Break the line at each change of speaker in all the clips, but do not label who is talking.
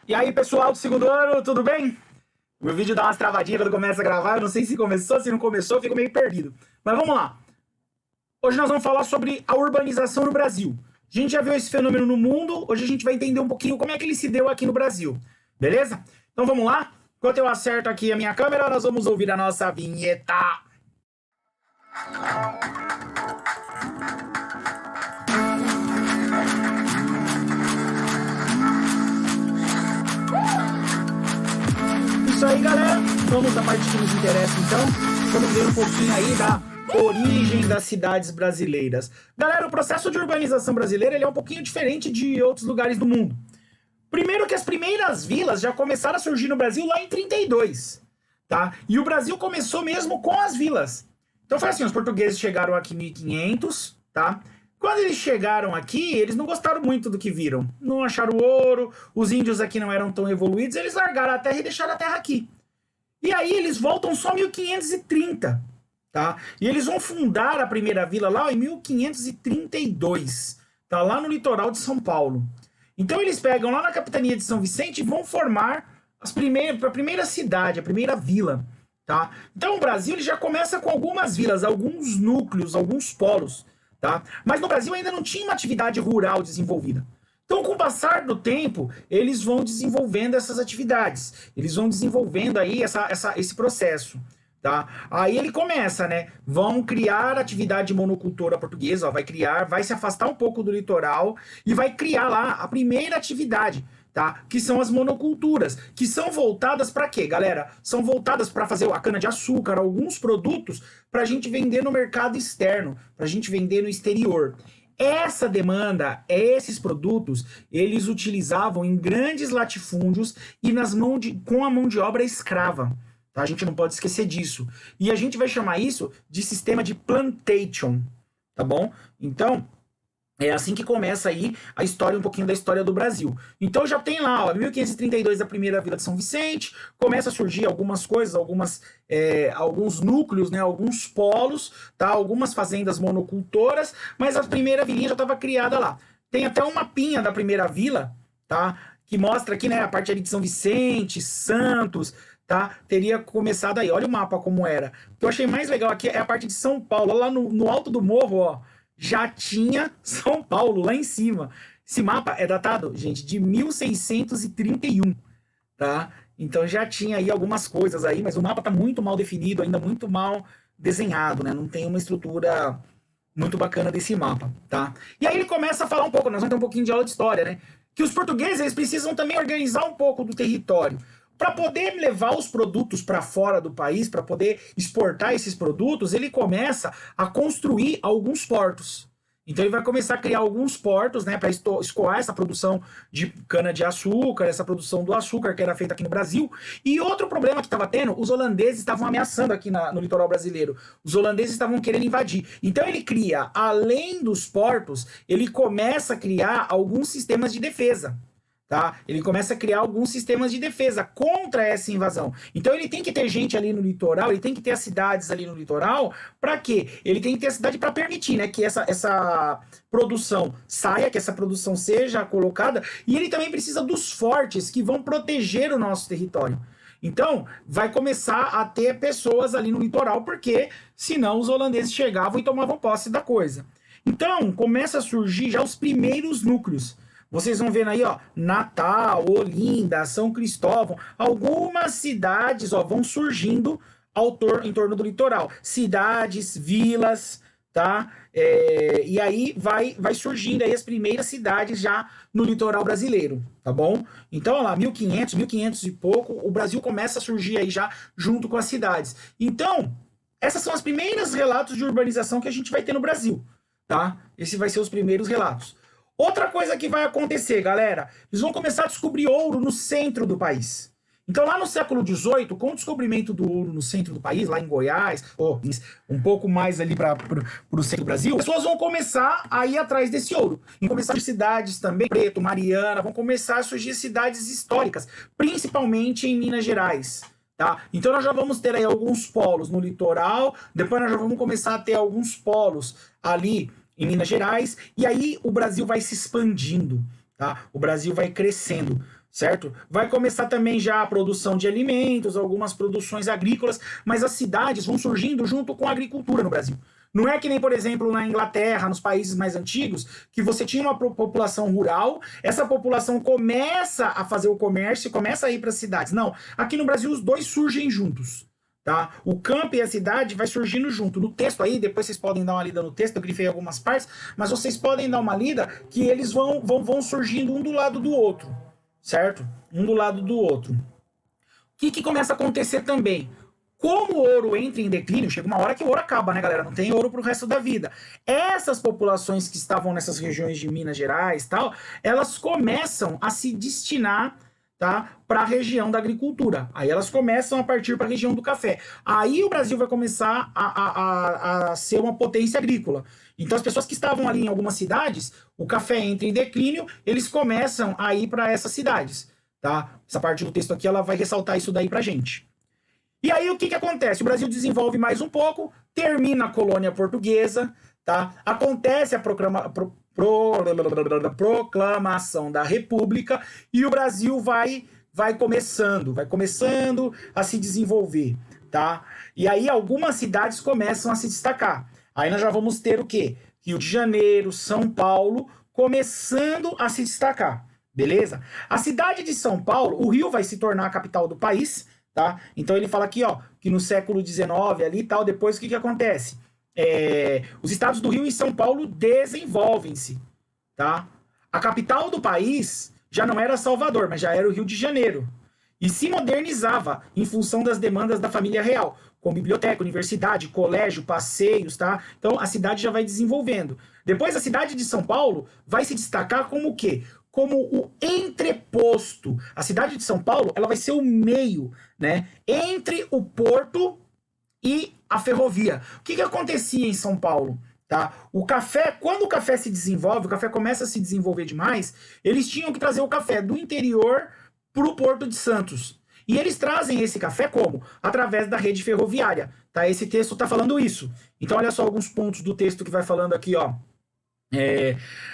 E aí, pessoal do segundo ano, tudo bem? Meu vídeo dá umas travadinhas quando começa a gravar, eu não sei se começou, se não começou, eu fico meio perdido. Mas vamos lá. Hoje nós vamos falar sobre a urbanização no Brasil. A gente já viu esse fenômeno no mundo, hoje a gente vai entender um pouquinho como é que ele se deu aqui no Brasil. Beleza? Então vamos lá? Enquanto eu acerto aqui a minha câmera, nós vamos ouvir a nossa vinheta. Isso aí, galera. Vamos à parte que nos interessa, então. Vamos ver um pouquinho aí da origem das cidades brasileiras. Galera, o processo de urbanização brasileira ele é um pouquinho diferente de outros lugares do mundo. Primeiro que as primeiras vilas já começaram a surgir no Brasil lá em 32, tá? E o Brasil começou mesmo com as vilas. Então foi assim, os portugueses chegaram aqui em 1500, tá? Quando eles chegaram aqui, eles não gostaram muito do que viram. Não acharam ouro, os índios aqui não eram tão evoluídos, eles largaram a terra e deixaram a terra aqui. E aí eles voltam só em 1530, tá? E eles vão fundar a primeira vila lá em 1532, tá? Lá no litoral de São Paulo. Então eles pegam lá na capitania de São Vicente e vão formar a primeira cidade, a primeira vila, tá? Então o Brasil ele já começa com algumas vilas, alguns núcleos, alguns polos. Tá? Mas no Brasil ainda não tinha uma atividade rural desenvolvida. Então, com o passar do tempo, eles vão desenvolvendo essas atividades, eles vão desenvolvendo aí esse processo. Tá? Aí ele começa, né? Vão criar atividade monocultora portuguesa, ó, vai se afastar um pouco do litoral e vai criar lá a primeira atividade. Tá? Que são as monoculturas, que são voltadas para quê, galera? São voltadas para fazer a cana-de-açúcar, alguns produtos para a gente vender no mercado externo, para a gente vender no exterior. Essa demanda, esses produtos, eles utilizavam em grandes latifúndios e com a mão de obra escrava. Tá? A gente não pode esquecer disso. E a gente vai chamar isso de sistema de plantation, tá bom? Então, é assim que começa aí a história, um pouquinho da história do Brasil. Então já tem lá, ó, 1532 a primeira vila de São Vicente, começa a surgir algumas coisas, alguns núcleos, né, alguns polos, tá, algumas fazendas monocultoras, mas a primeira vilinha já estava criada lá. Tem até um mapinha da primeira vila, tá, que mostra aqui, né, a parte ali de São Vicente, Santos, tá, teria começado aí. Olha o mapa como era. O que eu achei mais legal aqui é a parte de São Paulo, lá no alto do morro, ó, já tinha São Paulo lá em cima. Esse mapa é datado, gente, de 1631, tá? Então já tinha aí algumas coisas aí, mas o mapa tá muito mal definido, ainda muito mal desenhado, né? Não tem uma estrutura muito bacana desse mapa, tá? E aí ele começa a falar um pouco, nós vamos ter um pouquinho de aula de história, né? Que os portugueses eles precisam também organizar um pouco do território para poder levar os produtos para fora do país, para poder exportar esses produtos, ele começa a construir alguns portos. Então ele vai começar a criar alguns portos, né, para escoar essa produção de cana-de-açúcar, essa produção do açúcar que era feita aqui no Brasil. E outro problema que estava tendo, os holandeses estavam ameaçando aqui no litoral brasileiro. Os holandeses estavam querendo invadir. Então ele cria, além dos portos, ele começa a criar alguns sistemas de defesa. Tá? Ele começa a criar alguns sistemas de defesa contra essa invasão. Então ele tem que ter gente ali no litoral, ele tem que ter as cidades ali no litoral, para quê? Ele tem que ter a cidade para permitir, né, que essa produção saia, que essa produção seja colocada, e ele também precisa dos fortes que vão proteger o nosso território. Então, vai começar a ter pessoas ali no litoral, porque senão os holandeses chegavam e tomavam posse da coisa. Então, começa a surgir já os primeiros núcleos. Vocês vão vendo aí, ó, Natal, Olinda, São Cristóvão, algumas cidades, ó, vão surgindo em torno do litoral. Cidades, vilas, tá? E aí vai surgindo aí as primeiras cidades já no litoral brasileiro, tá bom? Então, ó lá, 1500 e pouco, o Brasil começa a surgir aí já junto com as cidades. Então, essas são as primeiras relatos de urbanização que a gente vai ter no Brasil, tá? Esses vai ser os primeiros relatos. Outra coisa que vai acontecer, galera, eles vão começar a descobrir ouro no centro do país. Então, lá no século XVIII, com o descobrimento do ouro no centro do país, lá em Goiás, ou um pouco mais ali para o centro do Brasil, as pessoas vão começar a ir atrás desse ouro. E começar a surgir cidades também, Preto, Mariana, vão começar a surgir cidades históricas, principalmente em Minas Gerais. Tá? Então nós já vamos ter aí alguns polos no litoral, depois nós já vamos começar a ter alguns polos ali em Minas Gerais, e aí o Brasil vai se expandindo, tá? O Brasil vai crescendo. certo? Vai começar também já a produção de alimentos, algumas produções agrícolas, mas as cidades vão surgindo junto com a agricultura no Brasil. Não é que nem, por exemplo, na Inglaterra, nos países mais antigos, que você tinha uma população rural, essa população começa a fazer o comércio, começa a ir para as cidades. Não, aqui no Brasil os dois surgem juntos. Tá? O campo e a cidade vai surgindo junto. No texto aí, depois vocês podem dar uma lida no texto, eu grifei algumas partes, mas vocês podem dar uma lida que eles vão surgindo um do lado do outro, certo? Um do lado do outro. O que começa a acontecer também? Como o ouro entra em declínio, chega uma hora que o ouro acaba, né, galera? Não tem ouro pro resto da vida. Essas populações que estavam nessas regiões de Minas Gerais e tal, elas começam a se destinar, tá, para a região da agricultura. Aí elas começam a partir para a região do café. Aí o Brasil vai começar a ser uma potência agrícola. Então as pessoas que estavam ali em algumas cidades, o café entra em declínio, eles começam a ir para essas cidades. Tá? Essa parte do texto aqui ela vai ressaltar isso daí para gente. E aí o que acontece? O Brasil desenvolve mais um pouco, termina a colônia portuguesa, tá? Acontece a proclamação da República e o Brasil vai começando a se desenvolver, tá? E aí algumas cidades começam a se destacar. Aí nós já vamos ter o quê? Rio de Janeiro, São Paulo, começando a se destacar, beleza? A cidade de São Paulo, o Rio vai se tornar a capital do país, tá? Então ele fala aqui, ó, que no século XIX ali e tal, depois o que acontece? Os estados do Rio e São Paulo desenvolvem-se, tá? A capital do país já não era Salvador, mas já era o Rio de Janeiro. E se modernizava em função das demandas da família real, com biblioteca, universidade, colégio, passeios, tá? Então a cidade já vai desenvolvendo. Depois a cidade de São Paulo vai se destacar como o quê? Como o entreposto. A cidade de São Paulo, ela vai ser o meio, né, entre o porto e a ferrovia. O que acontecia em São Paulo? Tá? O café, quando o café se desenvolve, o café começa a se desenvolver demais, eles tinham que trazer o café do interior para o Porto de Santos. E eles trazem esse café como? Através da rede ferroviária. Tá? Esse texto está falando isso. Então, olha só alguns pontos do texto que vai falando aqui, ó.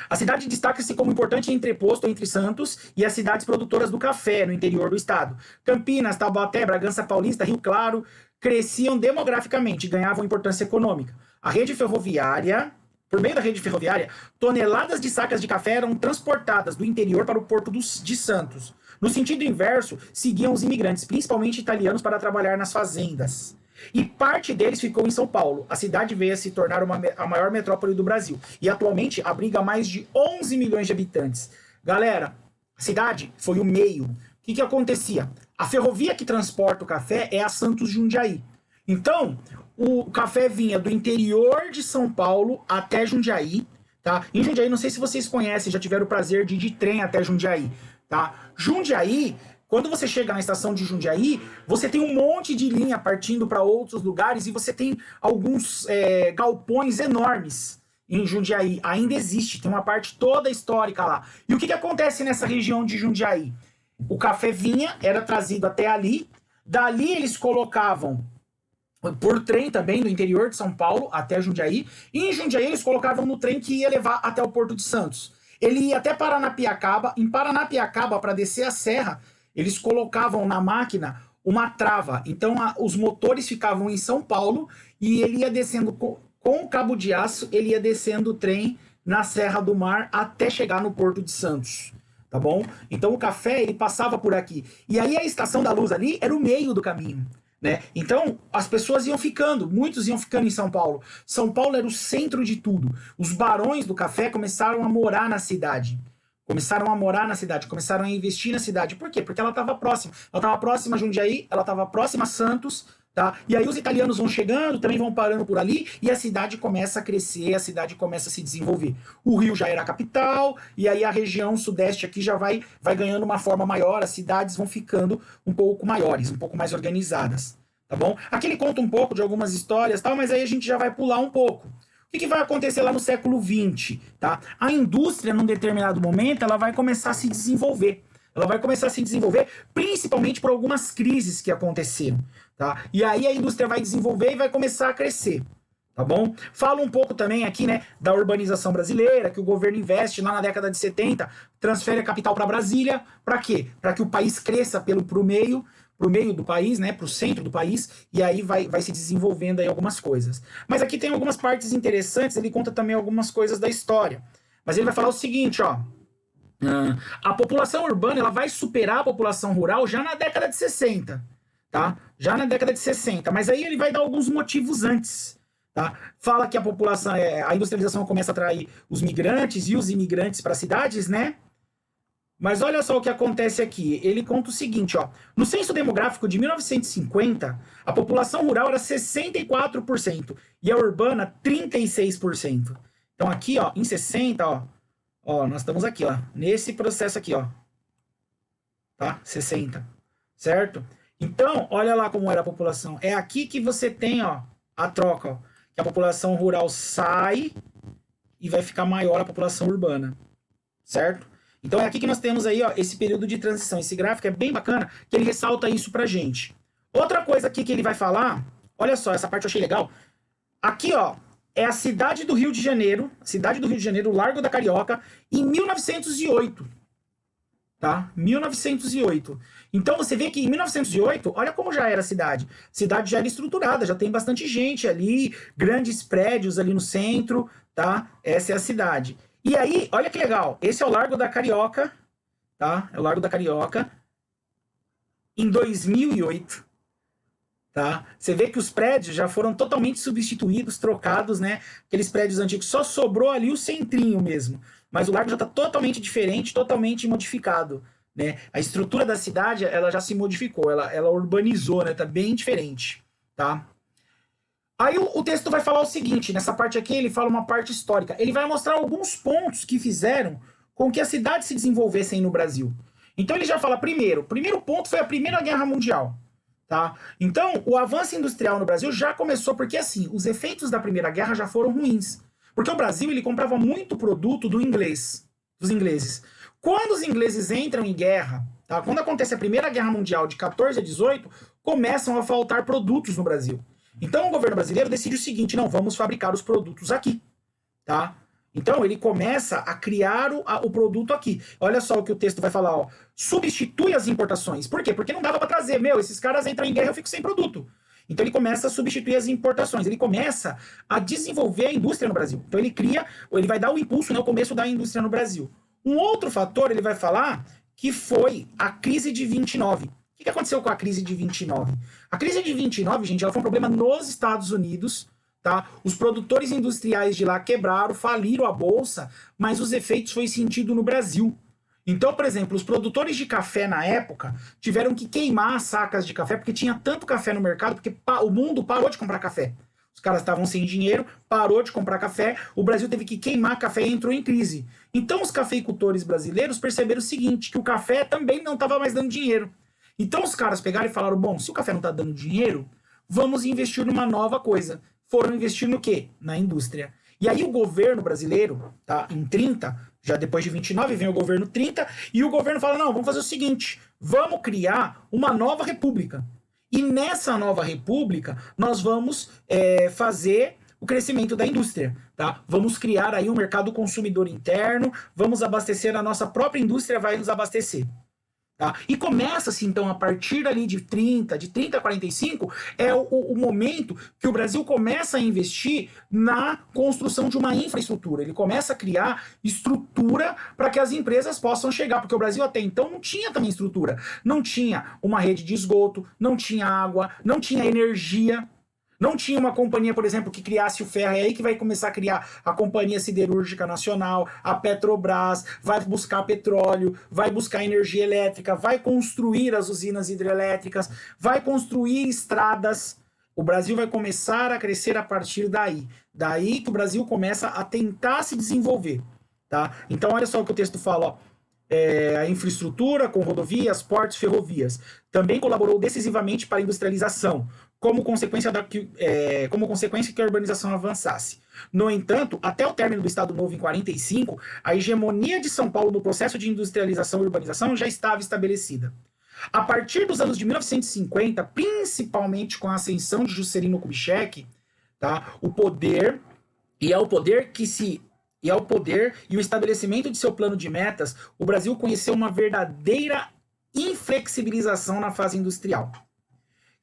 A cidade destaca-se como importante entreposto entre Santos e as cidades produtoras do café no interior do estado. Campinas, Taubaté, Bragança Paulista, Rio Claro cresciam demograficamente e ganhavam importância econômica. A rede ferroviária, por meio da rede ferroviária, toneladas de sacas de café eram transportadas do interior para o porto de Santos. No sentido inverso, seguiam os imigrantes, principalmente italianos, para trabalhar nas fazendas. E parte deles ficou em São Paulo. A cidade veio a se tornar a maior metrópole do Brasil. E atualmente abriga mais de 11 milhões de habitantes. Galera, a cidade foi o meio. O que acontecia? A ferrovia que transporta o café é a Santos Jundiaí. Então, o café vinha do interior de São Paulo até Jundiaí. Tá? Em Jundiaí, não sei se vocês conhecem, já tiveram o prazer de ir de trem até Jundiaí. Tá? Jundiaí... Quando você chega na estação de Jundiaí, você tem um monte de linha partindo para outros lugares e você tem alguns galpões enormes em Jundiaí. Ainda existe, tem uma parte toda histórica lá. E o que acontece nessa região de Jundiaí? O café vinha, era trazido até ali, dali eles colocavam por trem também do interior de São Paulo até Jundiaí, e em Jundiaí eles colocavam no trem que ia levar até o Porto de Santos. Ele ia até Paranapiacaba, em Paranapiacaba, para descer a serra, eles colocavam na máquina uma trava. Então os motores ficavam em São Paulo e ele ia descendo com o cabo de aço, ele ia descendo o trem na Serra do Mar até chegar no Porto de Santos. Tá bom? Então o café ele passava por aqui. E aí a Estação da Luz ali era o meio do caminho. Né? Então as pessoas iam ficando, muitos iam ficando em São Paulo. São Paulo era o centro de tudo. Os barões do café começaram a morar na cidade. Começaram a investir na cidade. Por quê? Porque ela estava próxima. Ela estava próxima a Jundiaí, ela estava próxima a Santos, tá? E aí os italianos vão chegando, também vão parando por ali, e a cidade começa a crescer, a cidade começa a se desenvolver. O Rio já era a capital, e aí a região sudeste aqui já vai ganhando uma forma maior, as cidades vão ficando um pouco maiores, um pouco mais organizadas, tá bom? Aqui ele conta um pouco de algumas histórias, tal, mas aí a gente já vai pular um pouco. O que vai acontecer lá no século XX? Tá? A indústria, num determinado momento, ela vai começar a se desenvolver. Ela vai começar a se desenvolver principalmente por algumas crises que aconteceram. Tá? E aí a indústria vai desenvolver e vai começar a crescer. Tá bom? Fala um pouco também aqui, né, da urbanização brasileira, que o governo investe lá na década de 70, transfere a capital para Brasília, para quê? Para que o país cresça pro meio do país, né, pro centro do país, e aí vai se desenvolvendo aí algumas coisas. Mas aqui tem algumas partes interessantes, ele conta também algumas coisas da história. Mas ele vai falar o seguinte, ó, a população urbana ela vai superar a população rural já na década de 60, tá? Já na década de 60, mas aí ele vai dar alguns motivos antes. Tá? Fala que a população, a industrialização começa a atrair os migrantes e os imigrantes para as cidades, né? Mas olha só o que acontece aqui. Ele conta o seguinte, ó. No censo demográfico de 1950, a população rural era 64% e a urbana 36%. Então aqui, ó, em 60, ó, nós estamos aqui, ó, nesse processo aqui, ó. Tá? 60, certo? Então, olha lá como era a população. É aqui que você tem, ó, a troca, ó, que a população rural sai e vai ficar maior a população urbana, certo? Então é aqui que nós temos aí, ó, esse período de transição. Esse gráfico é bem bacana, que ele ressalta isso pra gente. Outra coisa aqui que ele vai falar, olha só, essa parte eu achei legal. Aqui, ó, é a cidade do Rio de Janeiro, o Largo da Carioca, em 1908. Tá? 1908. Então você vê que em 1908, olha como já era a cidade. A cidade já era estruturada, já tem bastante gente ali, grandes prédios ali no centro, tá? Essa é a cidade. E aí, olha que legal, esse é o Largo da Carioca, tá? É o Largo da Carioca em 2008. Tá? Você vê que os prédios já foram totalmente substituídos, trocados, né? Aqueles prédios antigos, só sobrou ali o centrinho mesmo. Mas o largo já está totalmente diferente, totalmente modificado, né? A estrutura da cidade, ela já se modificou, ela urbanizou, né? Tá bem diferente, tá? Aí o texto vai falar o seguinte, nessa parte aqui ele fala uma parte histórica. Ele vai mostrar alguns pontos que fizeram com que as cidades se desenvolvessem no Brasil. Então ele já fala o primeiro ponto foi a Primeira Guerra Mundial. Tá? Então, o avanço industrial no Brasil já começou porque, assim, os efeitos da Primeira Guerra já foram ruins. Porque o Brasil, ele comprava muito produto dos ingleses. Quando os ingleses entram em guerra, tá? Quando acontece a Primeira Guerra Mundial de 14 a 18, começam a faltar produtos no Brasil. Então, o governo brasileiro decide o seguinte, não, vamos fabricar os produtos aqui, tá? Então, ele começa a criar o produto aqui. Olha só o que o texto vai falar, ó. Substitui as importações. Por quê? Porque não dava para trazer. Esses caras entram em guerra e eu fico sem produto. Então, ele começa a substituir as importações. Ele começa a desenvolver a indústria no Brasil. Então, ele vai dar o impulso, né, o começo da indústria no Brasil. Um outro fator, ele vai falar que foi a crise de 29. O que aconteceu com a crise de 29? A crise de 29, gente, ela foi um problema nos Estados Unidos. Tá? Os produtores industriais de lá quebraram, faliram a bolsa, mas os efeitos foi sentido no Brasil. Então, por exemplo, os produtores de café na época tiveram que queimar as sacas de café porque tinha tanto café no mercado, porque o mundo parou de comprar café. Os caras estavam sem dinheiro, parou de comprar café, o Brasil teve que queimar café e entrou em crise. Então, os cafeicultores brasileiros perceberam o seguinte, que o café também não estava mais dando dinheiro. Então, os caras pegaram e falaram, bom, se o café não está dando dinheiro, vamos investir numa nova coisa. Foram investir no quê? Na indústria. E aí o governo brasileiro, tá, em 30, já depois de 29 vem o governo 30, e o governo fala, não, vamos fazer o seguinte, vamos criar uma nova república. E nessa nova república, nós vamos fazer o crescimento da indústria, tá? Vamos criar aí um mercado consumidor interno, vamos abastecer, a nossa própria indústria vai nos abastecer. Tá? E começa-se, então, a partir ali de 30 a 45, é o momento que o Brasil começa a investir na construção de uma infraestrutura. Ele começa a criar estrutura para que as empresas possam chegar, porque o Brasil até então não tinha também estrutura. Não tinha uma rede de esgoto, não tinha água, não tinha energia. Não tinha uma companhia, por exemplo, que criasse o ferro. É aí que vai começar a criar a Companhia Siderúrgica Nacional, a Petrobras, vai buscar petróleo, vai buscar energia elétrica, vai construir as usinas hidrelétricas, vai construir estradas. O Brasil vai começar a crescer a partir daí. Daí que o Brasil começa a tentar se desenvolver. Tá? Então, olha só o que o texto fala, ó. A infraestrutura com rodovias, portos, ferrovias. Também colaborou decisivamente para a industrialização, como consequência que a urbanização avançasse. No entanto, até o término do Estado Novo em 45, a hegemonia de São Paulo no processo de industrialização e urbanização já estava estabelecida. A partir dos anos de 1950, principalmente com a ascensão de Juscelino Kubitschek, tá? O poder, e é o poder que se e ao poder e o estabelecimento de seu plano de metas, o Brasil conheceu uma verdadeira inflexibilização na fase industrial.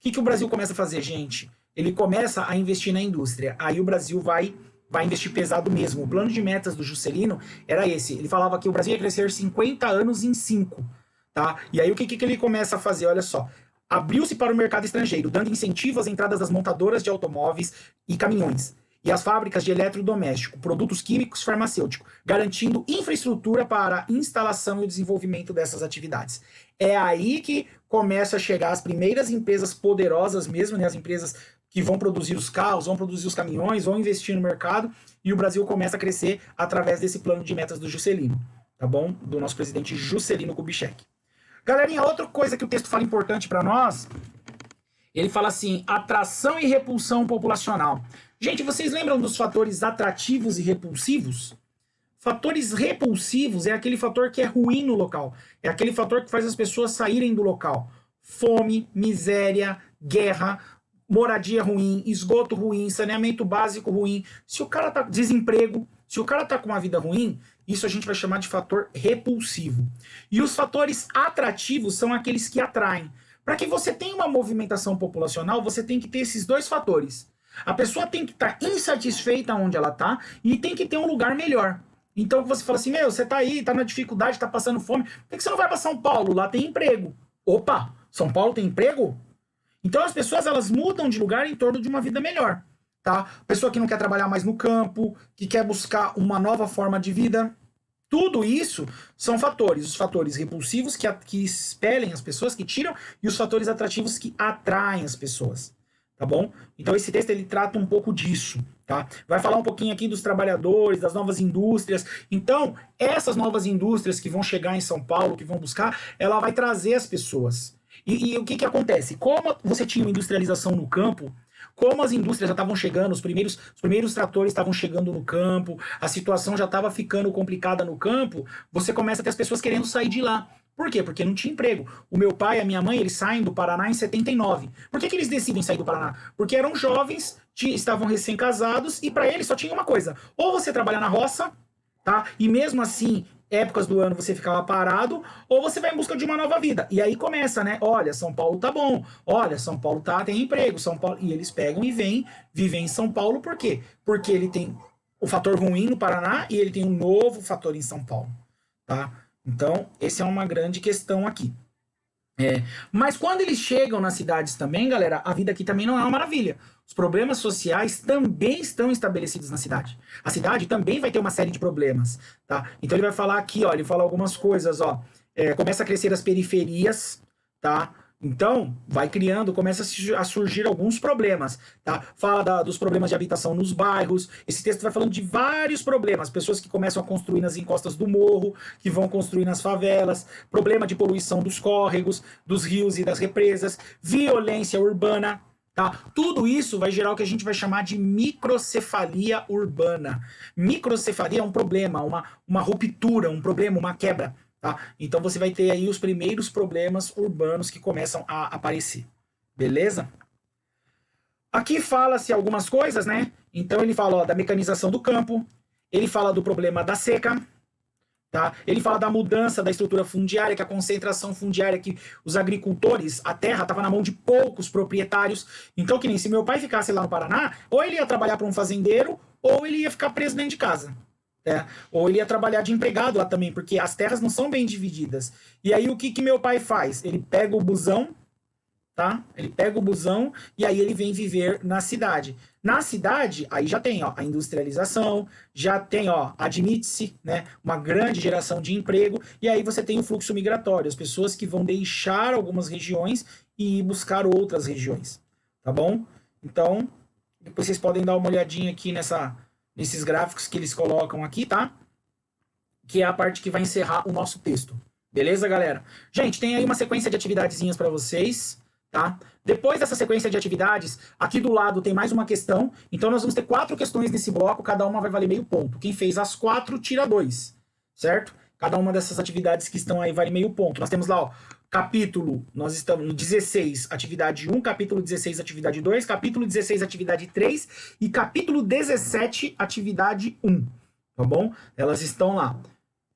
O que o Brasil começa a fazer, gente? Ele começa a investir na indústria. Aí o Brasil vai investir pesado mesmo. O plano de metas do Juscelino era esse. Ele falava que o Brasil ia crescer 50 anos em 5. Tá? E aí o que ele começa a fazer? Olha só. Abriu-se para o mercado estrangeiro, dando incentivo às entradas das montadoras de automóveis e caminhões e as fábricas de eletrodoméstico, produtos químicos, farmacêuticos, garantindo infraestrutura para a instalação e o desenvolvimento dessas atividades. É aí que começa a chegar as primeiras empresas poderosas mesmo, né, as empresas que vão produzir os carros, vão produzir os caminhões, vão investir no mercado, e o Brasil começa a crescer através desse plano de metas do Juscelino, tá bom? Do nosso presidente Juscelino Kubitschek. Galerinha, outra coisa que o texto fala importante para nós, ele fala assim, atração e repulsão populacional. Gente, vocês lembram dos fatores atrativos e repulsivos? Fatores repulsivos é aquele fator que é ruim no local. É aquele fator que faz as pessoas saírem do local. Fome, miséria, guerra, moradia ruim, esgoto ruim, saneamento básico ruim. Se o cara tá desemprego, se o cara tá com uma vida ruim, isso a gente vai chamar de fator repulsivo. E os fatores atrativos são aqueles que atraem. Para que você tenha uma movimentação populacional, você tem que ter esses dois fatores. A pessoa tem que estar insatisfeita onde ela está e tem que ter um lugar melhor. Então você fala assim, meu, você tá aí, tá na dificuldade, tá passando fome, por que você não vai para São Paulo? Lá tem emprego. Opa, São Paulo tem emprego? Então as pessoas, elas mudam de lugar em torno de uma vida melhor, tá? Pessoa que não quer trabalhar mais no campo, que quer buscar uma nova forma de vida. Tudo isso são fatores. Os fatores repulsivos que expelem as pessoas, que tiram, e os fatores atrativos que atraem as pessoas. Tá bom? Então esse texto ele trata um pouco disso, tá? Vai falar um pouquinho aqui dos trabalhadores, das novas indústrias. Então, essas novas indústrias que vão chegar em São Paulo, que vão buscar, ela vai trazer as pessoas. E o que acontece? Como você tinha uma industrialização no campo, como as indústrias já estavam chegando, os primeiros tratores estavam chegando no campo, a situação já estava ficando complicada no campo, você começa a ter as pessoas querendo sair de lá. Por quê? Porque não tinha emprego. O meu pai e a minha mãe, eles saem do Paraná em 79. Por que eles decidem sair do Paraná? Porque eram jovens, estavam recém-casados e para eles só tinha uma coisa. Ou você trabalha na roça, tá? E mesmo assim, épocas do ano você ficava parado, ou você vai em busca de uma nova vida. E aí começa, né? Olha, São Paulo tá bom. Olha, São Paulo tem emprego. São Paulo... E eles pegam e vêm viver em São Paulo. Por quê? Porque ele tem o fator ruim no Paraná e ele tem um novo fator em São Paulo, tá? Então, essa é uma grande questão aqui. Mas quando eles chegam nas cidades também, galera, a vida aqui também não é uma maravilha. Os problemas sociais também estão estabelecidos na cidade. A cidade também vai ter uma série de problemas, tá? Então ele vai falar aqui, ó, ele fala algumas coisas, ó. Começa a crescer as periferias, tá? Então, vai criando, começa a surgir alguns problemas, tá? Fala dos problemas de habitação nos bairros. Esse texto vai falando de vários problemas. Pessoas que começam a construir nas encostas do morro, que vão construir nas favelas, problema de poluição dos córregos, dos rios e das represas, violência urbana, tá? Tudo isso vai gerar o que a gente vai chamar de microcefalia urbana. Microcefalia é um problema, uma ruptura, um problema, uma quebra. Tá? Então você vai ter aí os primeiros problemas urbanos que começam a aparecer. Beleza? Aqui fala-se algumas coisas, né? Então ele fala, ó, da mecanização do campo, ele fala do problema da seca, tá? Ele fala da mudança da estrutura fundiária, que a concentração fundiária, que os agricultores, a terra estava na mão de poucos proprietários. Então, que nem se meu pai ficasse lá no Paraná, ou ele ia trabalhar para um fazendeiro, ou ele ia ficar preso dentro de casa. Ou ele ia trabalhar de empregado lá também, porque as terras não são bem divididas. E aí o que meu pai faz? Ele pega o busão, tá? Ele pega o busão e aí ele vem viver na cidade. Na cidade, aí já tem, ó, a industrialização, já tem, ó, admite-se, né, uma grande geração de emprego, e aí você tem o fluxo migratório, as pessoas que vão deixar algumas regiões e ir buscar outras regiões, tá bom? Então, depois vocês podem dar uma olhadinha aqui nesses gráficos que eles colocam aqui, tá? Que é a parte que vai encerrar o nosso texto. Beleza, galera? Gente, tem aí uma sequência de atividadezinhas para vocês, tá? Depois dessa sequência de atividades, aqui do lado tem mais uma questão. Então, nós vamos ter 4 questões nesse bloco, cada uma vai valer meio ponto. Quem fez as 4, tira 2, certo? Cada uma dessas atividades que estão aí vale meio ponto. Nós temos lá, ó, capítulo, nós estamos no 16, atividade 1, capítulo 16, atividade 2, capítulo 16, atividade 3 e capítulo 17, atividade 1, tá bom? Elas estão lá.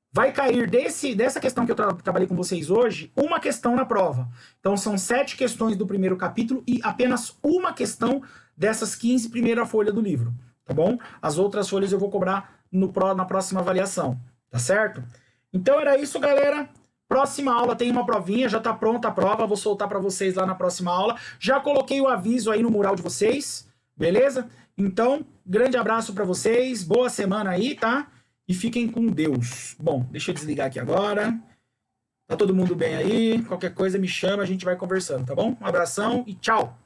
Vai cair dessa questão que eu trabalhei com vocês hoje, uma questão na prova. Então são 7 questões do primeiro capítulo e apenas uma questão dessas 15 primeira folha do livro, tá bom? As outras folhas eu vou cobrar na próxima avaliação, tá certo? Então era isso, galera. Próxima aula tem uma provinha, já tá pronta a prova, vou soltar para vocês lá na próxima aula. Já coloquei o aviso aí no mural de vocês, beleza? Então, grande abraço para vocês, boa semana aí, tá? E fiquem com Deus. Bom, deixa eu desligar aqui agora. Tá todo mundo bem aí? Qualquer coisa me chama, a gente vai conversando, tá bom? Um abração e tchau!